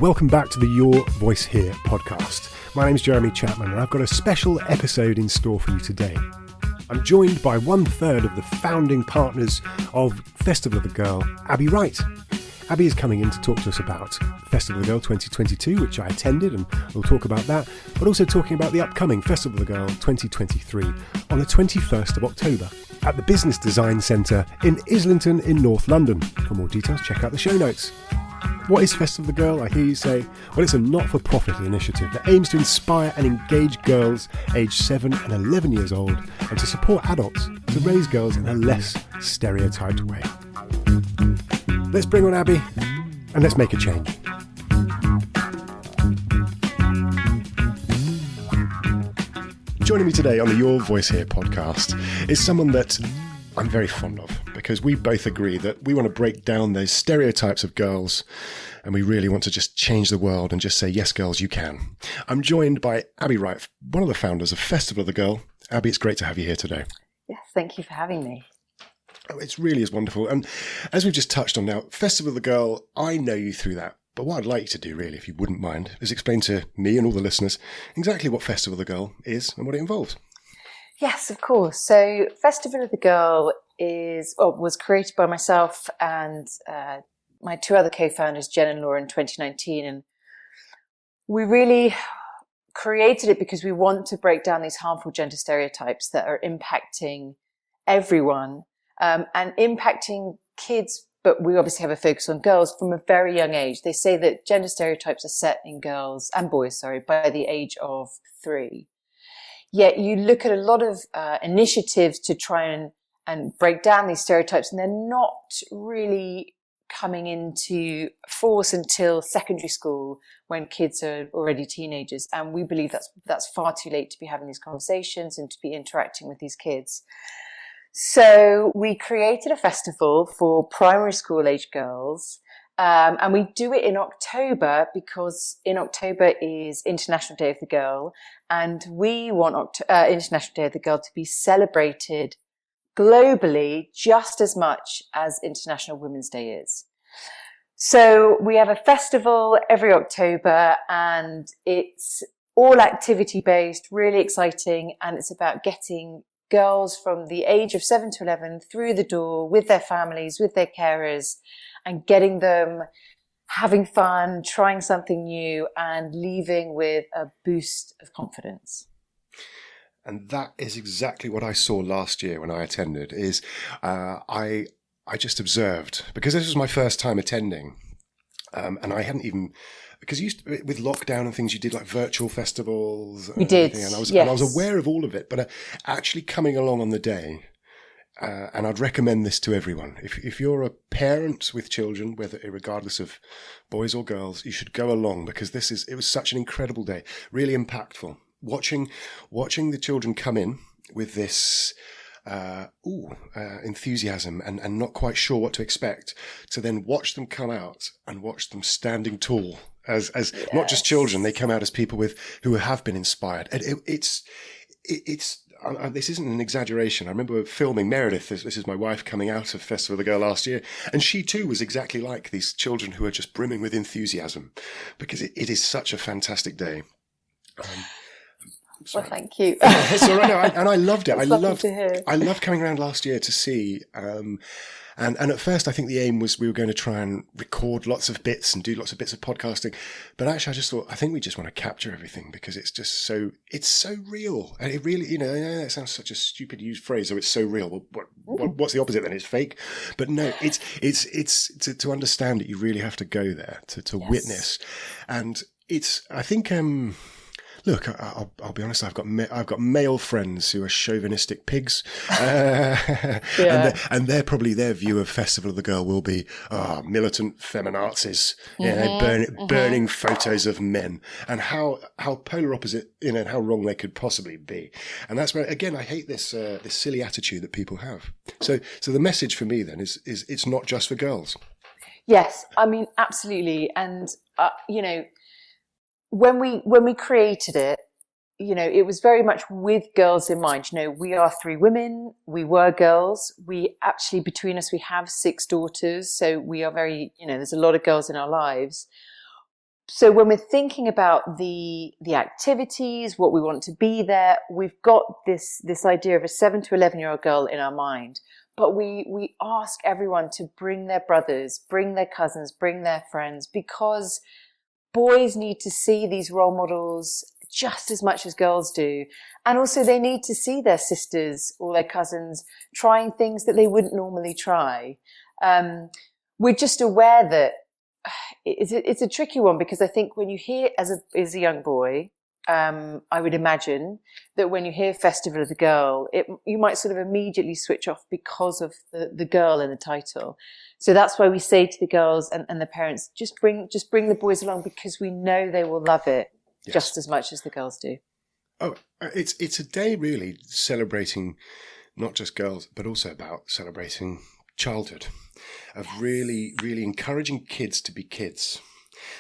Welcome back to the Your Voice Here podcast. My name's Jeremy Chapman and I've got a special episode in store for you today. I'm joined by 1/3 of the founding partners of Festival of the Girl, Abi Wright. Abi is coming in to talk to us about Festival of the Girl 2022, which I attended, and we'll talk about that, but also talking about the upcoming Festival of the Girl 2023 on the 21st of October at the Business Design Centre in Islington in North London. For more details, check out the show notes. What is Festival of the Girl, I hear you say? Well, it's a not-for-profit initiative that aims to inspire and engage girls aged 7 and 11 years old and to support adults to raise girls in a less stereotyped way. Let's bring on Abi and let's make a change. Joining me today on the Your Voice Here podcast is someone that I'm very fond of, because we both agree that we want to break down those stereotypes of girls and we really want to just change the world and just say, yes, girls, you can. I'm joined by Abi Wright, one of the founders of Festival of the Girl. Abi, it's great to have you here today. Yes, thank you for having me. Oh, it really is wonderful. And as we've just touched on now, Festival of the Girl, I know you through that. But what I'd like you to do, really, if you wouldn't mind, is explain to me and all the listeners exactly what Festival of the Girl is and what it involves. Yes, of course. So Festival of the Girl was created by myself and my two other co-founders, Jen and Laura, in 2019. And we really created it because we want to break down these harmful gender stereotypes that are impacting everyone and impacting kids. But we obviously have a focus on girls from a very young age. They say that gender stereotypes are set in girls and boys, by the age of 3. Yet you look at a lot of initiatives to try and break down these stereotypes, and they're not really coming into force until secondary school when kids are already teenagers. And we believe that's far too late to be having these conversations and to be interacting with these kids. So we created a festival for primary school age girls. And we do it in October because in October is International Day of the Girl. And we want International Day of the Girl to be celebrated globally just as much as International Women's Day is. So we have a festival every October and it's all activity based, really exciting. And it's about getting girls from the age of 7 to 11 through the door with their families, with their carers, and getting them having fun, trying something new, and leaving with a boost of confidence. And that is exactly what I saw last year when I attended, is I just observed, because this was my first time attending, and I hadn't even... Because with lockdown and things, you did like virtual festivals. We did, and I was yes. aware of all of it, but actually coming along on the day, and I'd recommend this to everyone. If you're a parent with children, regardless of boys or girls, you should go along, because it was such an incredible day, really impactful. Watching the children come in with this enthusiasm and not quite sure what to expect, to then watch them come out and watch them standing tall as yes. Not just children, they come out as people who have been inspired. And it's this isn't an exaggeration. I remember filming Meredith, this is my wife, coming out of Festival of the Girl last year, and she too was exactly like these children who are just brimming with enthusiasm, because it is such a fantastic day. Well, thank you. So I loved it. I loved coming around last year to see. And at first, I think the aim was we were going to try and record lots of bits and do lots of bits of podcasting. But actually, I just thought, I think we just want to capture everything, because it's so real. And it really, it sounds such a stupid used phrase. So it's so real. Well, what's the opposite then? It's fake. But no, it's to understand it, you really have to go there to yes. witness. And I think, look, I'll be honest. I've got male friends who are chauvinistic pigs, yeah. and they're probably, their view of Festival of the Girl will be militant feminazis, burning photos of men, and how polar opposite, and how wrong they could possibly be. And that's where, again, I hate this silly attitude that people have. So the message for me then is it's not just for girls. Yes, I mean absolutely, and when we created it, it was very much with girls in mind. We are 3 women. We were girls. We actually, between us, we have 6 daughters. So we are very, there's a lot of girls in our lives. So when we're thinking about the activities, what we want to be there, we've got this idea of a 7 to 11-year-old girl in our mind. But we ask everyone to bring their brothers, bring their cousins, bring their friends, because boys need to see these role models just as much as girls do. And also they need to see their sisters or their cousins trying things that they wouldn't normally try. We're just aware that it's a tricky one, because I think when you hear as a young boy, I would imagine that when you hear Festival of the Girl, you might sort of immediately switch off because of the girl in the title. So that's why we say to the girls and the parents, just bring the boys along, because we know they will love it just as much as the girls do. Oh, it's a day really celebrating not just girls, but also about celebrating childhood, of really, really encouraging kids to be kids,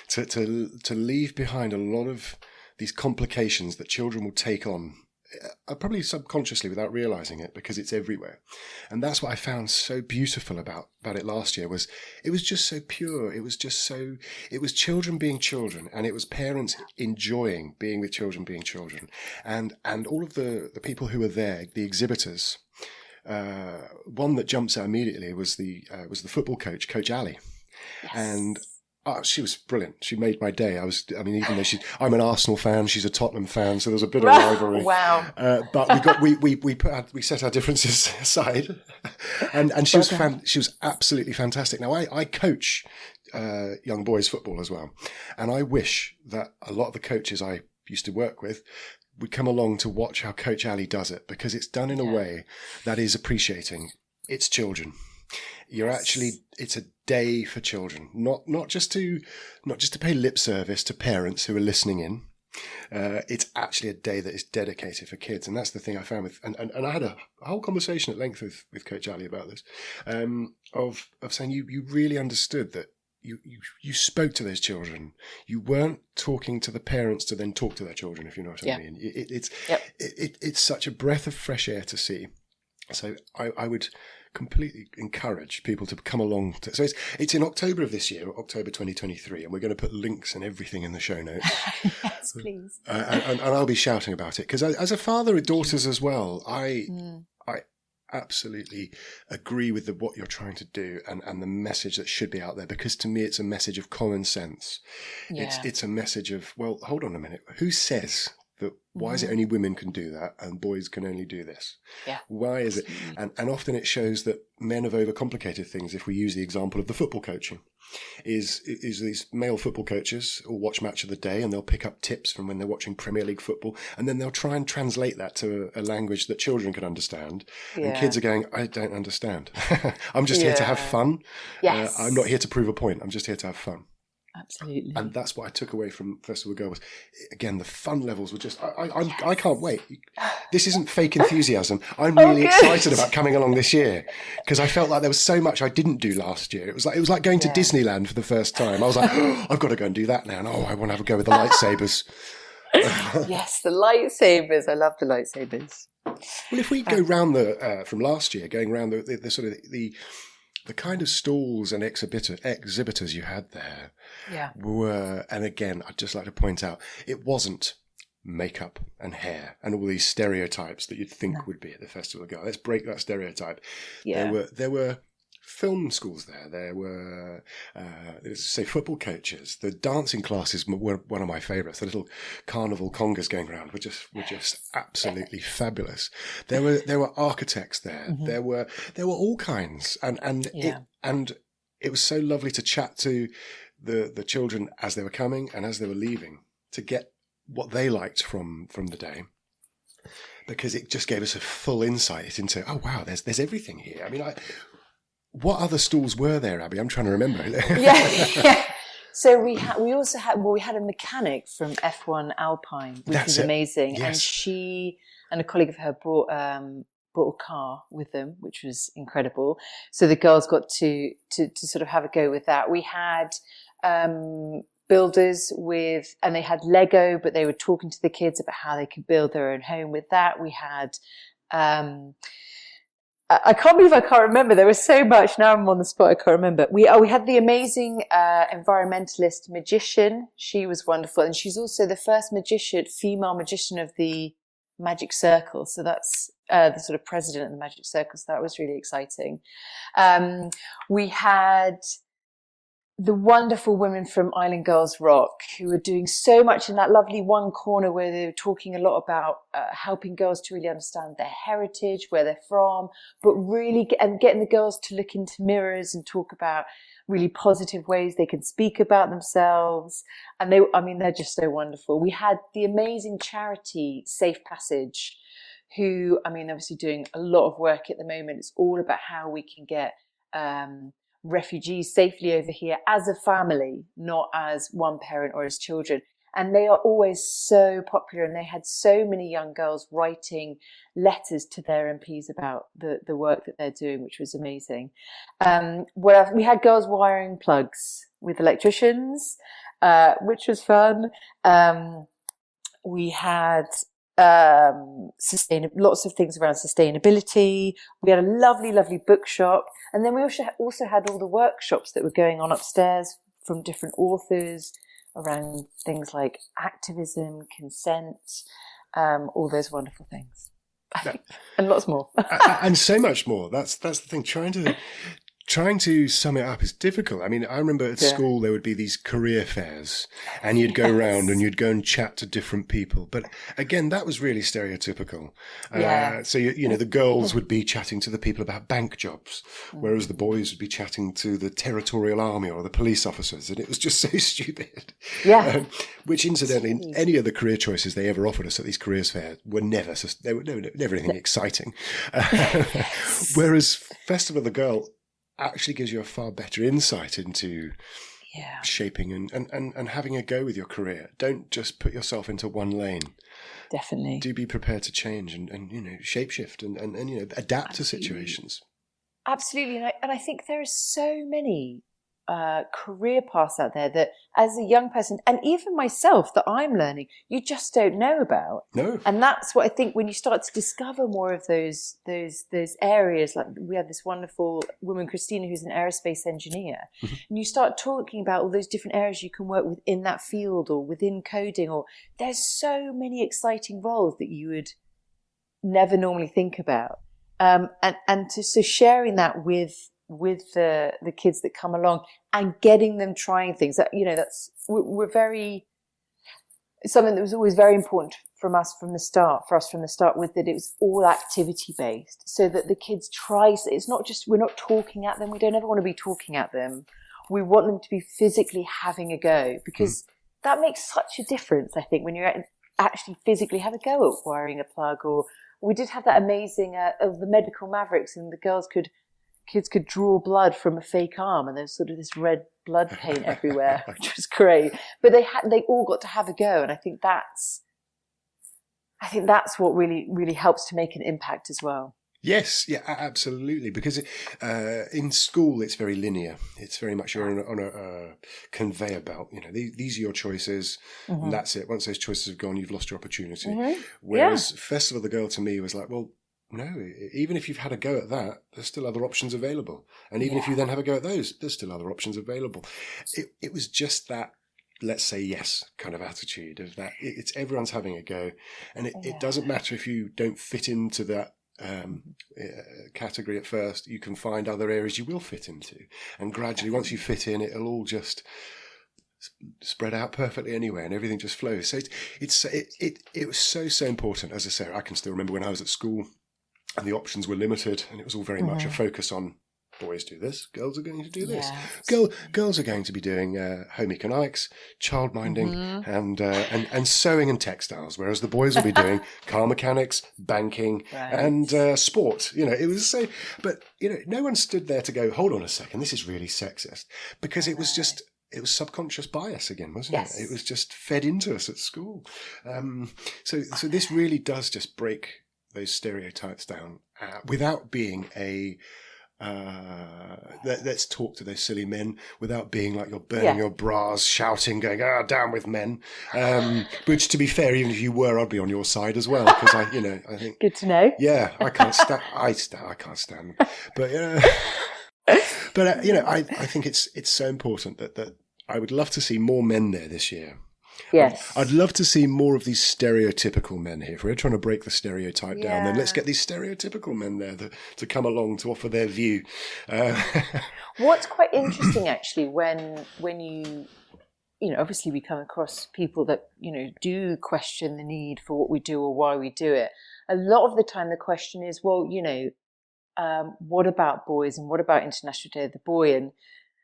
to leave behind a lot of these complications that children will take on, probably subconsciously without realizing it, because it's everywhere. And that's what I found so beautiful about it last year. It was just so pure. It was children being children, and it was parents enjoying being with children being children. And all of the people who were there, the exhibitors, one that jumps out immediately was the football coach, Coach Ali. Yes. And she was brilliant. She made my day. Even though I'm an Arsenal fan, she's a Tottenham fan, so there was a bit of rivalry. Wow. But we set our differences aside, and she was absolutely fantastic. Now I coach young boys football as well, and I wish that a lot of the coaches I used to work with would come along to watch how Coach Ali does it, because it's done in a way that is appreciating its children. It's a day for children, not just to pay lip service to parents who are listening in. It's actually a day that is dedicated for kids, and that's the thing I found with. And I had a whole conversation at length with Coach Ali about this, of saying you really understood that. You spoke to those children. You weren't talking to the parents to then talk to their children, if you know what I mean. It's such a breath of fresh air to see. So I would completely encourage people to come along. So it's in October of this year, October 2023, and we're going to put links and everything in the show notes. Yes, please. And I'll be shouting about it, because as a father of daughters as well, I absolutely agree with what you're trying to do and the message that should be out there, because to me it's a message of common sense. It's a message of, well, hold on a minute, who says that why is it only women can do that and boys can only do this? Why is it? And often it shows that men have overcomplicated things. If we use the example of the football coaching, is these male football coaches will watch Match of the Day and they'll pick up tips from when they're watching Premier League football, and then they'll try and translate that to a language that children can understand. And kids are going, I don't understand. I'm just here to have fun. Yes. I'm not here to prove a point. I'm just here to have fun. Absolutely. And that's what I took away from Festival of the Girl was, again, the fun levels were just, I can't wait. This isn't fake enthusiasm. I'm really excited about coming along this year, because I felt like there was so much I didn't do last year. It was like going to Disneyland for the first time. I was like, I've got to go and do that now. And I want to have a go with the lightsabers. Yes, the lightsabers. I love the lightsabers. Well, if we go round from last year, going round the sort of the kind of stalls and exhibitors you had there were, and again, I'd just like to point out, it wasn't makeup and hair and all these stereotypes that you'd think would be at the Festival of the Girl. Let's break that stereotype. There were film schools there. There were, say, football coaches. The dancing classes were one of my favourites. The little carnival congas going around were just absolutely fabulous. There were architects there. There were all kinds, and it was so lovely to chat to the children as they were coming and as they were leaving, to get what they liked from the day, because it just gave us a full insight into, oh wow, there's everything here. I mean, what other stalls were there, Abby? I'm trying to remember. So we had a mechanic from F1 Alpine, which was amazing. Yes. And she and a colleague of her brought a car with them, which was incredible. So the girls got to sort of have a go with that. We had builders and they had Lego, but they were talking to the kids about how they could build their own home with that. We had I can't believe I can't remember. There was so much. Now I'm on the spot. I can't remember. We had the amazing environmentalist magician. She was wonderful, and she's also the first female magician of the Magic Circle. So that's the sort of president of the Magic Circle. So that was really exciting. We had the wonderful women from Island Girls Rock who were doing so much in that lovely one corner where they were talking a lot about helping girls to really understand their heritage, where they're from, but really getting the girls to look into mirrors and talk about really positive ways they can speak about themselves. And they're just so wonderful. We had the amazing charity Safe Passage, who, obviously doing a lot of work at the moment. It's all about how we can get refugees safely over here as a family, not as one parent or as children. And they are always so popular, and they had so many young girls writing letters to their MPs about the work that they're doing, which was amazing. What else? We had girls wiring plugs with electricians, which was fun. We had lots of things around sustainability. We had a lovely bookshop, and then we also had all the workshops that were going on upstairs from different authors around things like activism, consent, all those wonderful things. And lots more. And so much more. That's the thing. Trying to sum it up is difficult. I remember at school there would be these career fairs, and you'd go around and you'd go and chat to different people. But again, that was really stereotypical. So the girls would be chatting to the people about bank jobs, whereas the boys would be chatting to the territorial army or the police officers, and it was just so stupid. Yeah. Which, incidentally, any of the career choices they ever offered us at these careers fairs were never anything exciting. Whereas Festival of the Girl actually gives you a far better insight into shaping and having a go with your career. Don't just put yourself into one lane. Definitely. Do be prepared to change and shapeshift and adapt to situations. Absolutely. And I think there are so many career paths out there that, as a young person, and even myself, that I'm learning, you just don't know about. No. And that's what I think, when you start to discover more of those areas. Like, we have this wonderful woman, Christina, who's an aerospace engineer, and you start talking about all those different areas you can work within that field, or within coding, or there's so many exciting roles that you would never normally think about. So sharing that with the kids that come along and getting them trying things that, we're very, something that was always very important for us from the start was that it was all activity based, so that the kids try. It's not just, we're not talking at them. We don't ever want to be talking at them. We want them to be physically having a go, because that makes such a difference, I think, when you actually physically have a go at wiring a plug. Or we did have that amazing of the medical mavericks, and kids could draw blood from a fake arm, and there's sort of this red blood paint everywhere, which was great. But they all got to have a go, and I think that's what really, really helps to make an impact as well. Yes, yeah, absolutely. Because in school, it's very linear. It's very much you're on a conveyor belt. These are your choices, and that's it. Once those choices have gone, you've lost your opportunity. Whereas Festival of the Girl to me was like, well, no, even if you've had a go at that, there's still other options available. And even if you then have a go at those, there's still other options available. It was just that, let's say yes kind of attitude of that. It's everyone's having a go. And it doesn't matter if you don't fit into that category at first. You can find other areas you will fit into. And gradually, once you fit in, it'll all just spread out perfectly anyway, and everything just flows. So it was so important. As I say, I can still remember when I was at school, and the options were limited, and it was all very much a focus on boys do this, girls are going to do this. Girls are going to be doing home economics, childminding, and sewing and textiles, whereas the boys will be doing car mechanics, banking, and sport. It was so, but no one stood there to go, hold on a second, this is really sexist, because it was just. It was subconscious bias again, wasn't it? It was just fed into us at school. So this really does just break those stereotypes down without being a let's talk to those silly men without being like you're burning your bras, shouting, going, down with men. Which, to be fair, even if you were, I'd be on your side as well, because I think good to know. Yeah, I can't stand. I can't stand. But I think it's so important that I would love to see more men there this year. Yes. I'd love to see more of these stereotypical men here. If we're trying to break the stereotype down, then let's get these stereotypical men there to come along to offer their view. What's quite interesting, actually, when you obviously we come across people that, do question the need for what we do or why we do it. A lot of the time the question is, well, what about boys and what about International Day of the Boy?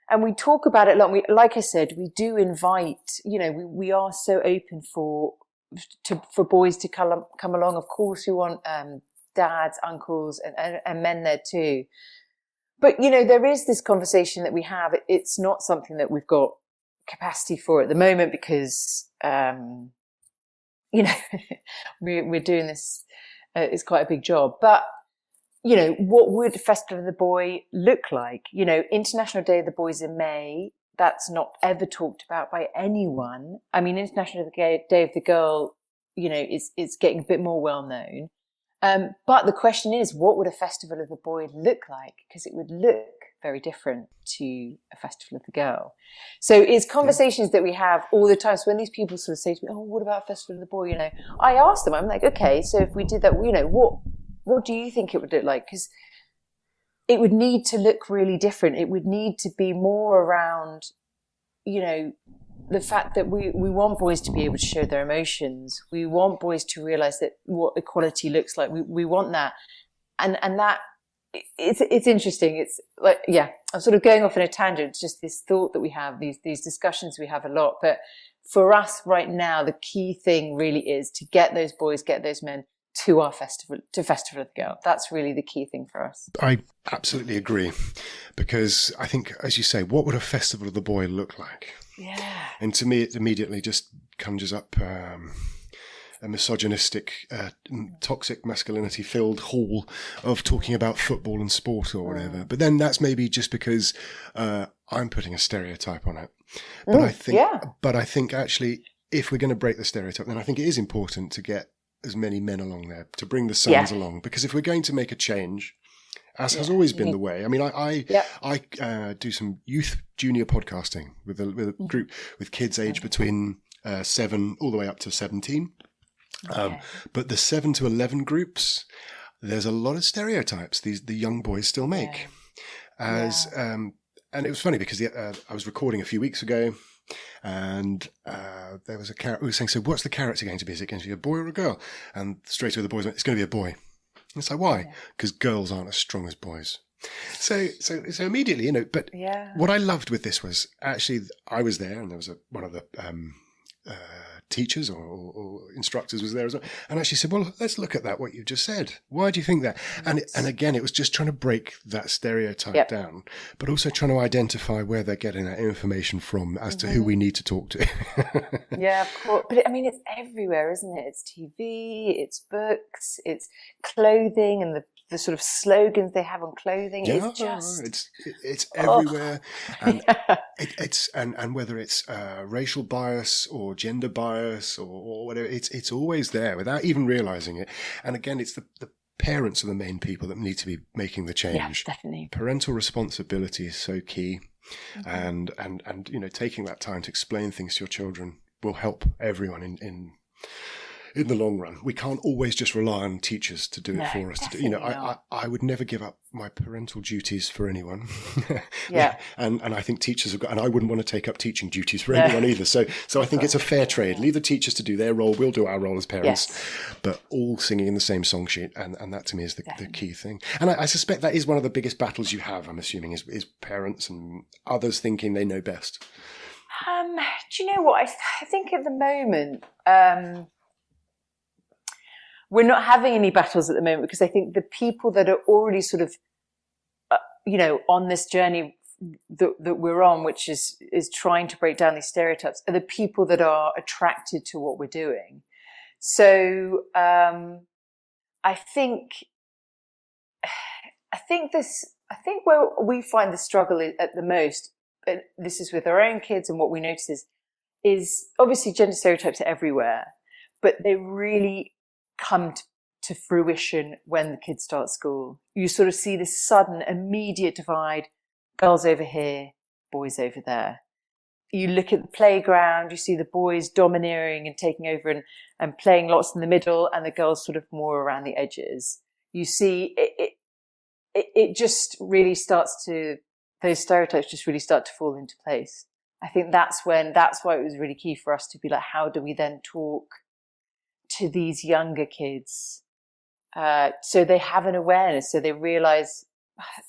And we talk about it a lot. Like I said, we do invite, we are so open for boys to come along. Of course, we want dads, uncles, and men there too. But, there is this conversation that we have. It's not something that we've got capacity for at the moment because, we're doing this. It's quite a big job. But what would Festival of the Boy look like? International Day of the Boy is in May. That's not ever talked about by anyone. I mean, International Day of the Girl, it's getting a bit more well known. But the question is, what would a Festival of the Boy look like? Because it would look very different to a Festival of the Girl. So it's conversations that we have all the time. So when these people sort of say to me, what about Festival of the Boy? I ask them, I'm like, okay, so if we did that, what do you think it would look like? Because it would need to look really different. It would need to be more around, the fact that we want boys to be able to show their emotions. We want boys to realise that what equality looks like. We want that. And that, it's interesting. It's like, I'm sort of going off in a tangent. It's just this thought that we have, these discussions we have a lot. But for us right now, the key thing really is to get those boys, get those men to our Festival of the Girl. That's really the key thing for us. I absolutely agree, because I think, as you say, what would a Festival of the Boy look like? Yeah. And to me, it immediately just conjures up a misogynistic, toxic masculinity-filled hall of talking about football and sport or whatever. But then that's maybe just because I'm putting a stereotype on it. But I think actually, if we're going to break the stereotype, then I think it is important to get as many men along there, to bring the sons along, because if we're going to make a change, as has always been the way. I mean, I do some youth junior podcasting with a group with kids aged between 7 all the way up to 17. But the 7 to 11 groups, there's a lot of stereotypes the young boys still make. And it was funny because I was recording a few weeks ago, and there was a character who was saying, so what's the character going to be? Is it going to be a boy or a girl? And straight away the boys went, it's going to be a boy. And it's like, why? Because girls aren't as strong as boys. So immediately, but what I loved with this was actually I was there, and there was one of the teachers or instructors was there as well, and actually said, well, let's look at that, what you just said. Why do you think that? And again, it was just trying to break that stereotype down, but also trying to identify where they're getting that information from as to who we need to talk to. Yeah, of course. But I mean, it's everywhere, isn't it? It's TV, it's books, it's clothing, and the sort of slogans they have on clothing. It's everywhere. And and whether it's racial bias or gender bias or whatever, it's always there without even realizing it. And again, it's the parents are the main people that need to be making the change. Yeah, definitely. Parental responsibility is so key. And taking that time to explain things to your children will help everyone in the long run. We can't always just rely on teachers to do it for us. I would never give up my parental duties for anyone. And I think teachers have got, and I wouldn't want to take up teaching duties for anyone either. So I think it's a fair trade. Leave the teachers to do their role. We'll do our role as parents, but all singing in the same song sheet. And that to me is the key thing. And I suspect that is one of the biggest battles you have, I'm assuming, is parents and others thinking they know best. Do you know what? I think at the moment, we're not having any battles at the moment, because I think the people that are already sort of, on this journey that we're on, which is trying to break down these stereotypes, are the people that are attracted to what we're doing. So I think this, I think where we find the struggle at the most, but this is with our own kids, and what we notice is obviously gender stereotypes are everywhere, but they really come to fruition when the kids start school. You sort of see this sudden, immediate divide: girls over here, boys over there. You look at the playground, you see the boys domineering and taking over and playing lots in the middle, and the girls sort of more around the edges. You see it just really starts to, those stereotypes just really start to fall into place. I think that's why it was really key for us to be like, how do we then talk to these younger kids? So they have an awareness, so they realize,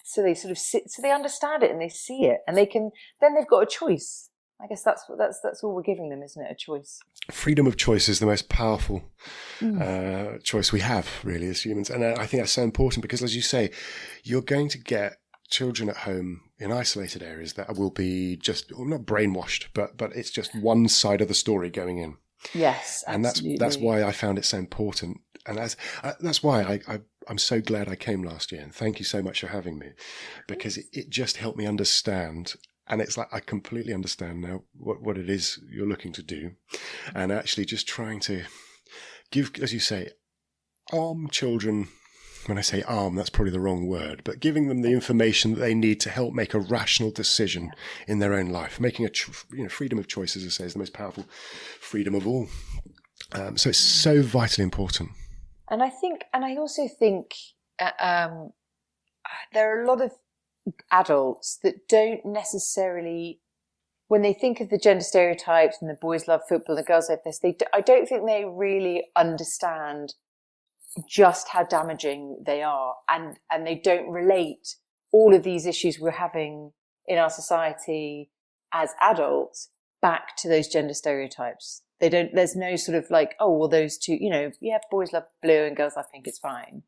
so they sort of so they understand it and they see it, and then they've got a choice. I guess that's all we're giving them, isn't it? A choice. Freedom of choice is the most powerful choice we have, really, as humans. And I think that's so important because, as you say, you're going to get children at home in isolated areas that will be just, well, not brainwashed, but it's just one side of the story going in. Yes, absolutely. And that's why I found it so important. And that's why I'm so glad I came last year. And thank you so much for having me, because it just helped me understand. And it's like, I completely understand now what it is you're looking to do. And actually just trying to give, as you say, arm children. When I say arm, that's probably the wrong word, but giving them the information that they need to help make a rational decision in their own life. Making freedom of choice, as I say, is the most powerful freedom of all. So it's so vitally important. And I also think there are a lot of adults that don't necessarily, when they think of the gender stereotypes and the boys love football and the girls love this, I don't think they really understand just how damaging they are, and they don't relate all of these issues we're having in our society as adults back to those gender stereotypes. There's no sort of like, oh, well, those two, boys love blue and girls love pink, it's fine.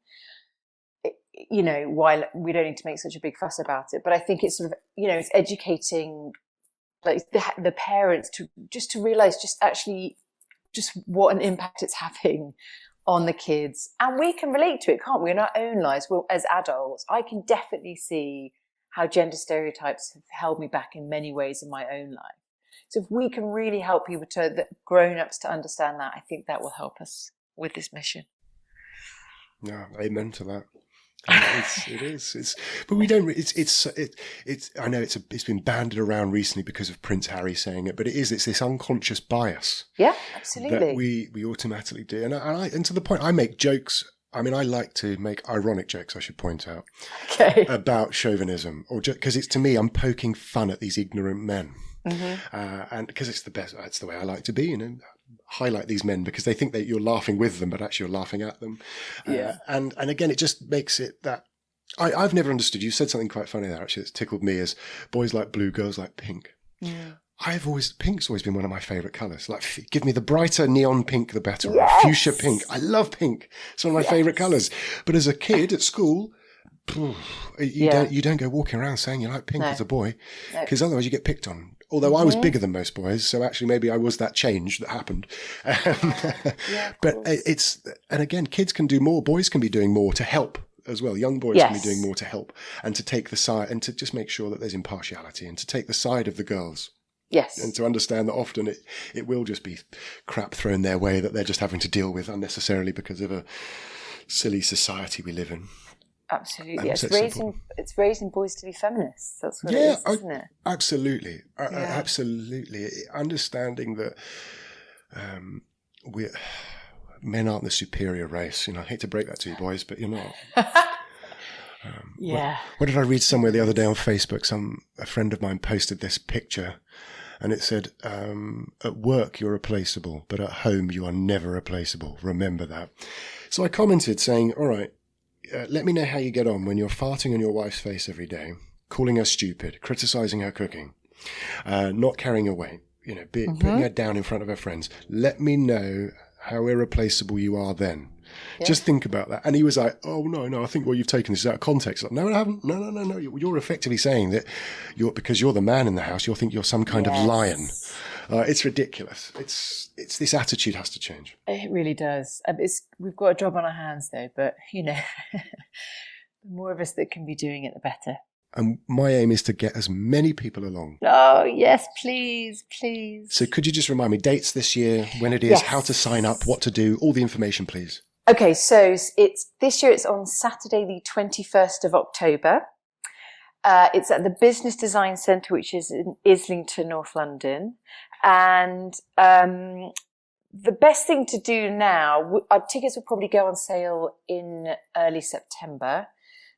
While we don't need to make such a big fuss about it. But I think it's sort of, it's educating like the parents to realize just what an impact it's having on the kids. And we can relate to it, can't we, in our own lives? Well, as adults, I can definitely see how gender stereotypes have held me back in many ways in my own life. So if we can really help people grown-ups to understand that, I think that will help us with this mission. Yeah, amen to that. It is. But we don't. It's. I know it's been banded around recently because of Prince Harry saying it, but it's this unconscious bias. Yeah, absolutely. That we automatically do, and to the point, I make jokes. I mean, I like to make ironic jokes, I should point out, about chauvinism, or because it's, to me, I'm poking fun at these ignorant men, and because it's the best. That's the way I like to be, highlight these men because they think that you're laughing with them, but actually you're laughing at them. And again, it just makes it that I've never understood. You said something quite funny there, actually, that's tickled me, as boys like blue, girls like pink. Yeah. Pink's always been one of my favourite colours. Like, give me the brighter neon pink, the better. Yes! Or fuchsia pink. I love pink. It's one of my favourite colours. But as a kid at school, you don't go walking around saying you like pink as a boy, because otherwise you get picked on. Although I was bigger than most boys, so actually maybe I was that change that happened. But and again, kids can do more. Boys can be doing more to help as well. Young boys can be doing more to help and to take the side and to just make sure that there's impartiality and to take the side of the girls. Yes. And to understand that often it will just be crap thrown their way that they're just having to deal with unnecessarily because of a silly society we live in. Absolutely. It's raising boys to be feminists. That's what it is, isn't it? Absolutely. Absolutely. Understanding that men aren't the superior race. I hate to break that to you boys, but you're not. What did I read somewhere the other day on Facebook? A friend of mine posted this picture and it said, at work you're replaceable, but at home you are never replaceable. Remember that. So I commented saying, all right, let me know how you get on when you're farting on your wife's face every day, calling her stupid, criticising her cooking, not carrying her weight, putting her down in front of her friends. Let me know how irreplaceable you are then. Yeah. Just think about that. And he was like, oh, no, I think you've taken this out of context. Like, no, I haven't. No. You're effectively saying that because you're the man in the house, you'll think you're some kind of lion. It's ridiculous. It's this attitude has to change. It really does. We've got a job on our hands though, but the more of us that can be doing it, the better. And my aim is to get as many people along. Oh, yes, please, please. So could you just remind me dates this year, when it is, Yes. how to sign up, what to do, all the information, please? Okay, so this year it's on Saturday, the 21st of October. It's at the Business Design Centre, which is in Islington, North London. And the best thing to do now, our tickets will probably go on sale in early September.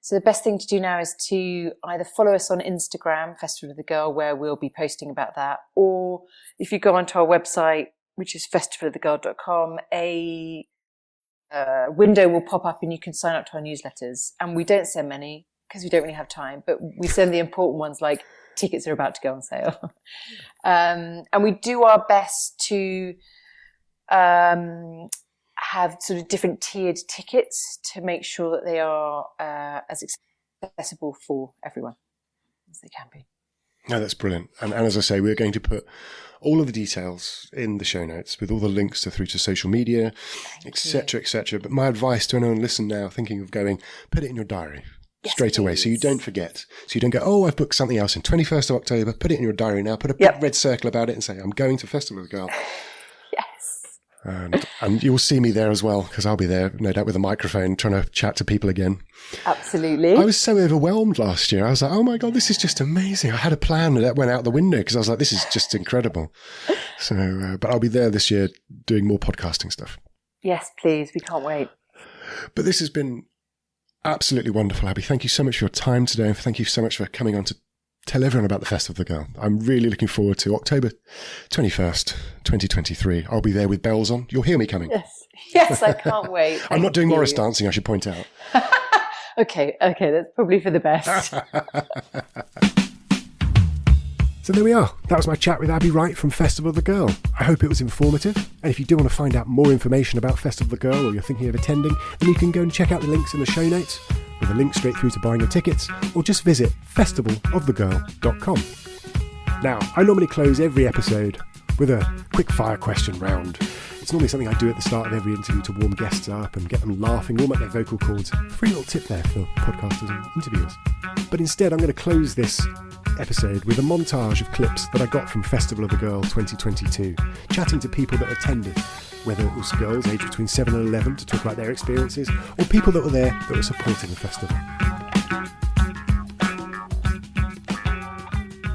So the best thing to do now is to either follow us on Instagram, Festival of the Girl, where we'll be posting about that. Or if you go onto our website, which is festivalofthegirl.com, a window will pop up and you can sign up to our newsletters. And we don't send many because we don't really have time, but we send the important ones like tickets are about to go on sale. And we do our best to have sort of different tiered tickets to make sure that they are as accessible for everyone as they can be. No, that's brilliant. And as I say, we're going to put all of the details in the show notes with all the links through to social media, etc., etc. But my advice to anyone listening now thinking of going, put it in your diary. Yes, straight away, please. so you don't forget. So you don't go, oh, I've booked something else in 21st of October. Put it in your diary now. Put a big red circle about it and say, I'm going to Festival of the Girl. Yes. And you'll see me there as well, because I'll be there, no doubt, with a microphone trying to chat to people again. Absolutely. I was so overwhelmed last year. I was like, oh my God, this is just amazing. I had a plan that went out the window because I was like, this is just incredible. So, but I'll be there this year doing more podcasting stuff. Yes, please. We can't wait. But this has been absolutely wonderful, Abi. Thank you so much for your time today. And thank you so much for coming on to tell everyone about the Festival of the Girl. I'm really looking forward to October 21st, 2023. I'll be there with bells on. You'll hear me coming. Yes, I can't wait. I'm not doing Morris dancing, I should point out. Okay, that's probably for the best. So there we are. That was my chat with Abi Wright from Festival of the Girl. I hope it was informative. And if you do want to find out more information about Festival of the Girl or you're thinking of attending, then you can go and check out the links in the show notes with a link straight through to buying your tickets, or just visit festivalofthegirl.com. Now, I normally close every episode with a quick fire question round. It's normally something I do at the start of every interview to warm guests up and get them laughing, warm up their vocal cords. Free little tip there for podcasters and interviewers. But instead, I'm going to close this episode with a montage of clips that I got from Festival of the Girl 2022, chatting to people that attended, whether it was girls aged between 7 and 11 to talk about their experiences, or people that were there that were supporting the festival.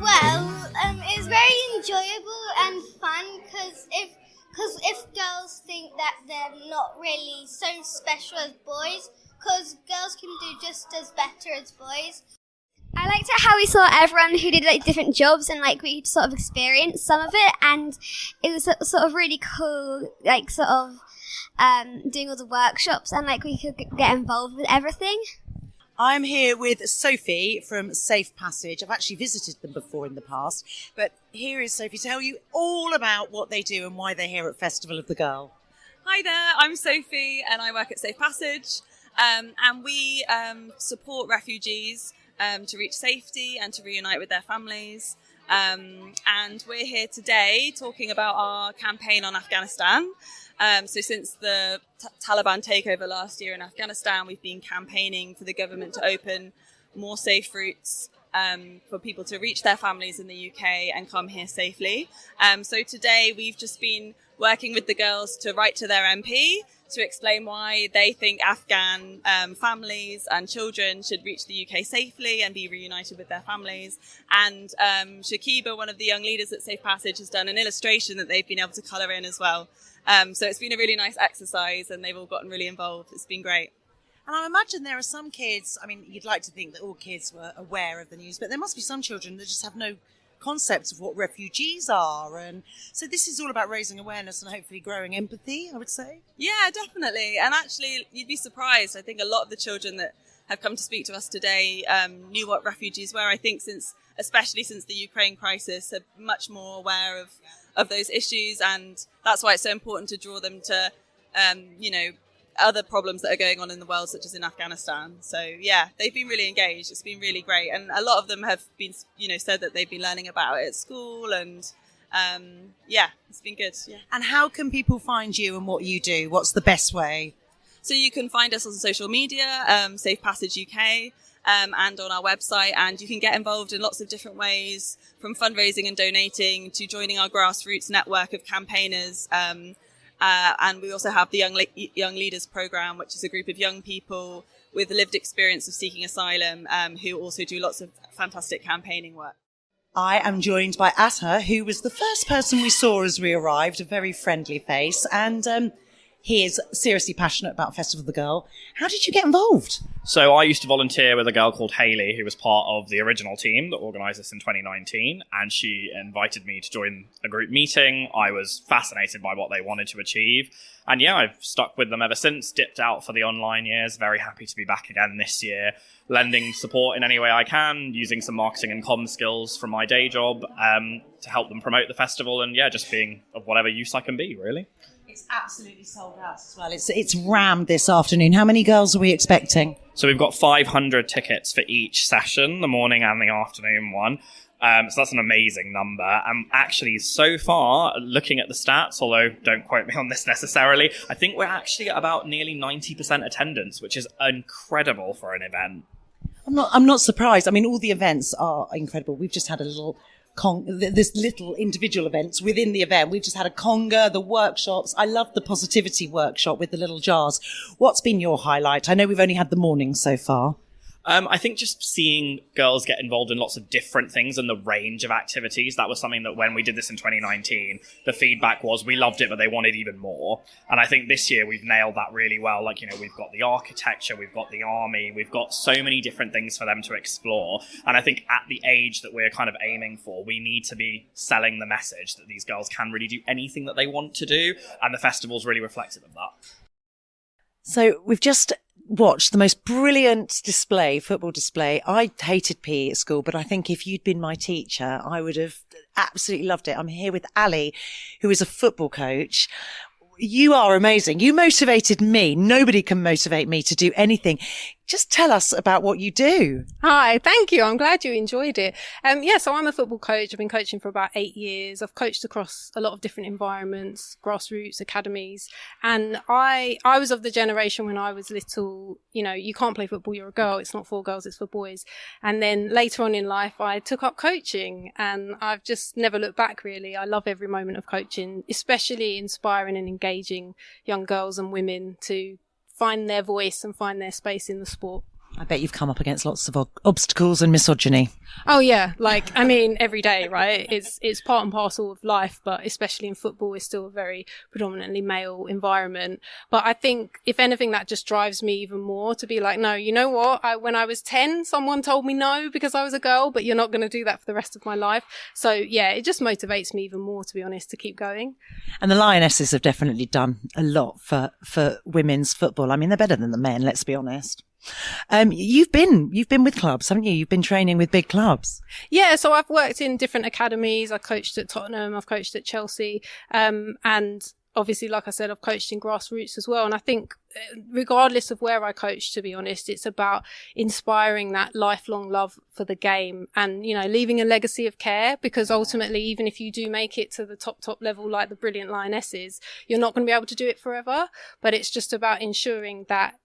Well, it was very enjoyable and fun because if girls think that they're not really so special as boys, because girls can do just as better as boys. I liked it how we saw everyone who did like different jobs and like we sort of experienced some of it, and it was sort of really cool, like sort of doing all the workshops and like we could get involved with everything. I'm here with Sophie from Safe Passage. I've actually visited them before in the past, but here is Sophie to tell you all about what they do and why they're here at Festival of the Girl. Hi there, I'm Sophie and I work at Safe Passage, and we support refugees to reach safety and to reunite with their families. And we're here today talking about our campaign on Afghanistan. So since the Taliban takeover last year in Afghanistan, we've been campaigning for the government to open more safe routes for people to reach their families in the UK and come here safely. So today we've just been working with the girls to write to their MP to explain why they think Afghan families and children should reach the UK safely and be reunited with their families. And Shakiba, one of the young leaders at Safe Passage, has done an illustration that they've been able to colour in as well. So it's been a really nice exercise and they've all gotten really involved. It's been great. And I imagine there are some kids, I mean, you'd like to think that all kids were aware of the news, but there must be some children that just have no concept of what refugees are, and so this is all about raising awareness and hopefully growing empathy, I would say. Yeah, definitely. And actually you'd be surprised. I think a lot of the children that have come to speak to us today knew what refugees were. I think especially since the Ukraine crisis, are much more aware of those issues, and that's why it's so important to draw them to other problems that are going on in the world, such as in Afghanistan. So yeah, they've been really engaged. It's been really great, and a lot of them have been, said that they've been learning about it at school, and it's been good. Yeah. And how can people find you and what you do? What's the best way? So you can find us on social media, Safe Passage UK, and on our website, and you can get involved in lots of different ways, from fundraising and donating to joining our grassroots network of campaigners. And we also have the Young Leaders Programme, which is a group of young people with the lived experience of seeking asylum, who also do lots of fantastic campaigning work. I am joined by Atta, who was the first person we saw as we arrived, a very friendly face, and he is seriously passionate about Festival of the Girl. How did you get involved? So I used to volunteer with a girl called Hayley, who was part of the original team that organised this in 2019, and she invited me to join a group meeting. I was fascinated by what they wanted to achieve, and yeah, I've stuck with them ever since, dipped out for the online years, very happy to be back again this year, lending support in any way I can, using some marketing and comm skills from my day job to help them promote the festival, and yeah, just being of whatever use I can be, really. It's absolutely sold out as well. It's rammed this afternoon. How many girls are we expecting? So we've got 500 tickets for each session, the morning and the afternoon one. So that's an amazing number. And actually, so far, looking at the stats, although don't quote me on this necessarily, I think we're actually at about nearly 90% attendance, which is incredible for an event. I'm not surprised. I mean, all the events are incredible. We've just had a little there's little individual events within the event. We've just had a conga, the workshops. I love the positivity workshop with the little jars. What's been your highlight? I know we've only had the morning so far. I think just seeing girls get involved in lots of different things and the range of activities, that was something that when we did this in 2019, the feedback was we loved it, but they wanted even more. And I think this year we've nailed that really well. Like, you know, we've got the architecture, we've got the army, we've got so many different things for them to explore. And I think at the age that we're kind of aiming for, we need to be selling the message that these girls can really do anything that they want to do. And the festival's really reflective of that. So we've just watched the most brilliant football display. I hated PE at school, but I think if you'd been my teacher, I would have absolutely loved it. I'm here with Ali, who is a football coach. You are amazing. You motivated me. Nobody can motivate me to do anything. Just tell us about what you do. Hi, thank you. I'm glad you enjoyed it. So I'm a football coach. I've been coaching for about 8 years. I've coached across a lot of different environments, grassroots, academies. And I was of the generation when I was little, you know, you can't play football, you're a girl. It's not for girls, it's for boys. And then later on in life, I took up coaching and I've just never looked back, really. I love every moment of coaching, especially inspiring and engaging young girls and women to find their voice and find their space in the sport. I bet you've come up against lots of obstacles and misogyny. Oh yeah, every day, right? It's part and parcel of life, but especially in football, it's still a very predominantly male environment. But I think, if anything, that just drives me even more to be like, no, you know what? When I was 10, someone told me no because I was a girl, but you're not going to do that for the rest of my life. So yeah, it just motivates me even more, to be honest, to keep going. And the Lionesses have definitely done a lot for women's football. I mean, they're better than the men, let's be honest. You've been with clubs, haven't you? You've been training with big clubs. Yeah, so I've worked in different academies. I coached at Tottenham, I've coached at Chelsea, and obviously, like I said, I've coached in grassroots as well. And I think regardless of where I coach, to be honest, it's about inspiring that lifelong love for the game and, you know, leaving a legacy of care, because ultimately, even if you do make it to the top level, like the brilliant Lionesses, you're not going to be able to do it forever. But it's just about ensuring that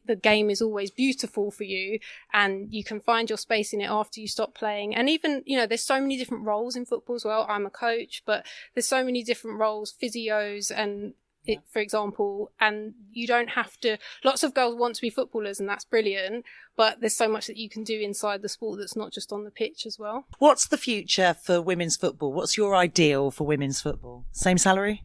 the game is always beautiful for you and you can find your space in it after you stop playing. And even, you know, there's so many different roles in football as well. I'm a coach, but there's so many different roles, physios and for example, and you don't have to, lots of girls want to be footballers and that's brilliant, but there's so much that you can do inside the sport that's not just on the pitch as well. What's the future for women's football? What's your ideal for women's football? Same salary?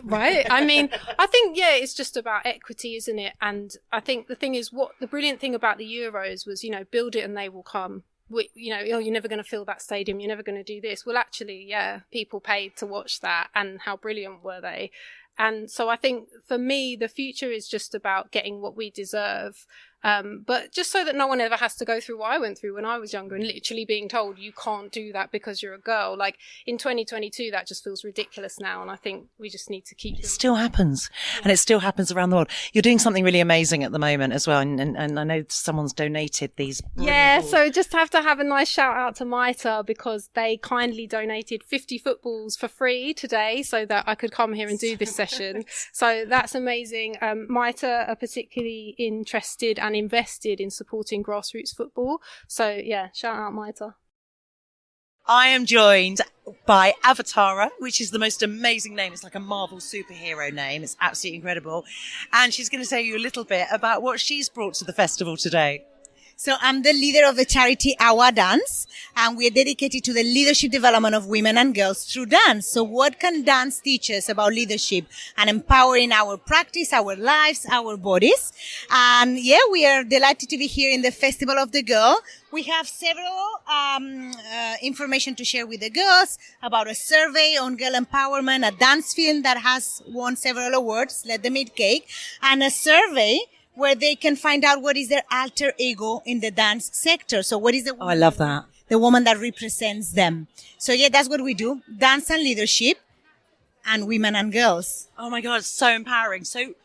Right. I mean, I think, yeah, it's just about equity, isn't it? And I think the thing is, what the brilliant thing about the Euros was, you know, build it and they will come. You know, oh, you're never going to fill that stadium, you're never going to do this. Well, actually, yeah, people paid to watch that, and how brilliant were they? And so I think for me, the future is just about getting what we deserve. But just so that no one ever has to go through what I went through when I was younger and literally being told you can't do that because you're a girl. Like in 2022, that just feels ridiculous now. And I think we just need to keep it. Still happens. And it still happens around the world. You're doing something really amazing at the moment as well. And I know someone's donated these. Yeah, so just have to have a nice shout out to MITA because they kindly donated 50 footballs for free today so that I could come here and do this session. So that's amazing. MITA are particularly interested and invested in supporting grassroots football. So yeah, shout out MITA. I am joined by Avatara, which is the most amazing name. It's like a Marvel superhero name. It's absolutely incredible. And she's going to tell you a little bit about what she's brought to the festival today. So I'm the leader of the charity Our Dance, and we're dedicated to the leadership development of women and girls through dance. So what can dance teach us about leadership and empowering our practice, our lives, our bodies? And yeah, we are delighted to be here in the Festival of the Girl. We have several information to share with the girls about a survey on girl empowerment, a dance film that has won several awards, Let Them Eat Cake, and a survey where they can find out what is their alter ego in the dance sector. So what is the I love that. The woman that represents them. So yeah, that's what we do. Dance and leadership and women and girls. Oh my God, it's so empowering. So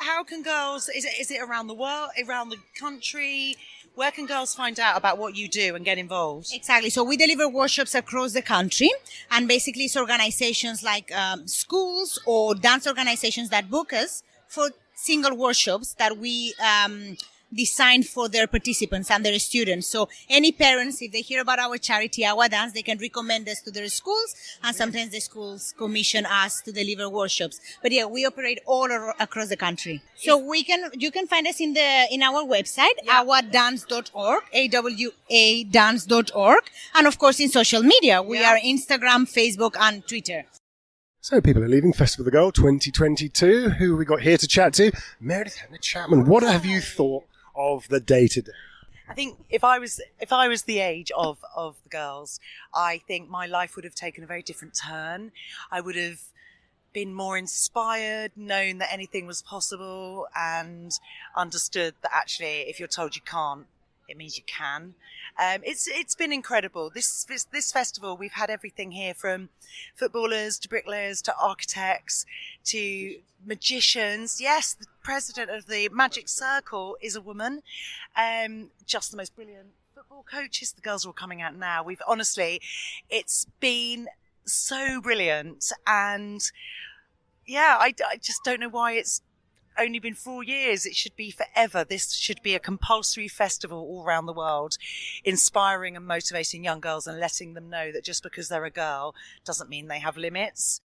how can girls, is it around the world, around the country? Where can girls find out about what you do and get involved? Exactly. So we deliver workshops across the country, and basically it's organizations like schools or dance organizations that book us for single workshops that we designed for their participants and their students. So any parents, if they hear about our charity, Our Dance, they can recommend us to their schools, and sometimes the schools commission us to deliver workshops. But yeah, we operate all across the country. So you can find us in our website, ourdance.org, AWA-dance.org, and of course in social media. We are Instagram, Facebook, and Twitter. So people are leaving Festival of the Girl 2022. Who we got here to chat to? Meredith Hannah Chapman. What have you thought of the day today? I think if I was the age of the girls, I think my life would have taken a very different turn. I would have been more inspired, known that anything was possible, and understood that actually if you're told you can't, it means you can. It's been incredible. This festival, we've had everything here from footballers to bricklayers to architects to magicians. Yes, the president of the Magic Circle is a woman. Just the most brilliant football coaches. The girls are all coming out now. It's been so brilliant. And yeah, I just don't know why it's only been 4 years. It should be forever. This should be a compulsory festival all around the world, inspiring and motivating young girls and letting them know that just because they're a girl doesn't mean they have limits.